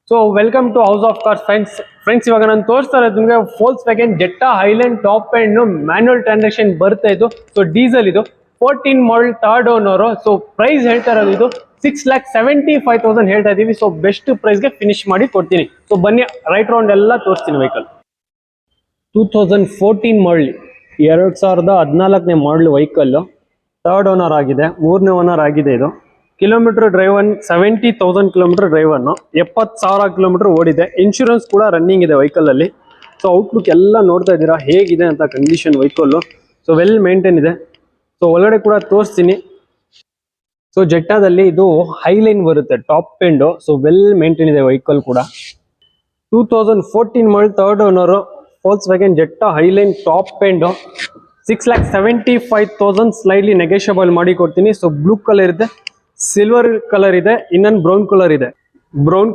So welcome to house of cars friends ಇವಾಗ ನಾನು ತೋರಿಸ್ತಾ ಇರೋದು ನಿಮಗೆ Volkswagen Jetta highline top end manual transaction ಬರ್ತಾ ಇತ್ತು. ಸೊ ಡೀಸೆಲ್ ಇದು 14 model third owner. So price ಹೇಳ್ತಾ ಇರೋದು ಇದು 6,75,000 ಹೇಳ್ತಾ ಇದೀವಿ. ಸೊ ಬೆಸ್ಟ್ ಪ್ರೈಸ್ಗೆ ಫಿನಿಶ್ ಮಾಡಿ ಕೊಡ್ತೀನಿ. ಸೊ ಬನ್ನಿ ರೈಟ್ ರೌಂಡ್ ಎಲ್ಲ ತೋರಿಸ್ತೀನಿ. ವೆಹಿಕಲ್ 2014 ಮಾಡಲ್, 2014ನೇ ಮಾಡಲ್ ವೆಹಿಕಲ್, ಥರ್ಡ್ ಓನರ್ ಆಗಿದೆ, ಮೂರನೇ ಓನರ್ ಆಗಿದೆ. ಇದು kilometre driven 70,000 kilometre driven, 70,000 kilometre ಓಡಿದೆ. ಇನ್ಶೂರೆನ್ಸ್ ಕೂಡ ರನ್ನಿಂಗ್ ಇದೆ ವೆಹಿಕಲ್ ಅಲ್ಲಿ. ಸೊ ಔಟ್ಲುಕ್ ಎಲ್ಲ ನೋಡ್ತಾ ಇದ್ದೀರಾ ಹೇಗಿದೆ ಅಂತ condition vehicle. So well maintain ಇದೆ. ಸೊ ಒಳಗಡೆ ಕೂಡ ತೋರಿಸ್ತೀನಿ. ಸೊ ಜೆಟ್ಟಾದಲ್ಲಿ ಇದು ಹೈಲೈನ್ ಬರುತ್ತೆ top end. So well maintain ಇದೆ ವೆಹಿಕಲ್ ಕೂಡ. 2014 ಮಾಡಲ್ third owner Volkswagen Jetta highline top end, 6,75,000 ಸ್ಲೈಡ್ಲಿ negotiable ಮಾಡಿ ಕೊಡ್ತೀನಿ. ಸೊ ಬ್ಲೂ ಕಲರ್ ಇದೆ, ಸಿಲ್ವರ್ ಕಲರ್ ಇದೆ, ಇನ್ನೊಂದು ಬ್ರೌನ್ ಕಲರ್ ಇದೆ. ಬ್ರೌನ್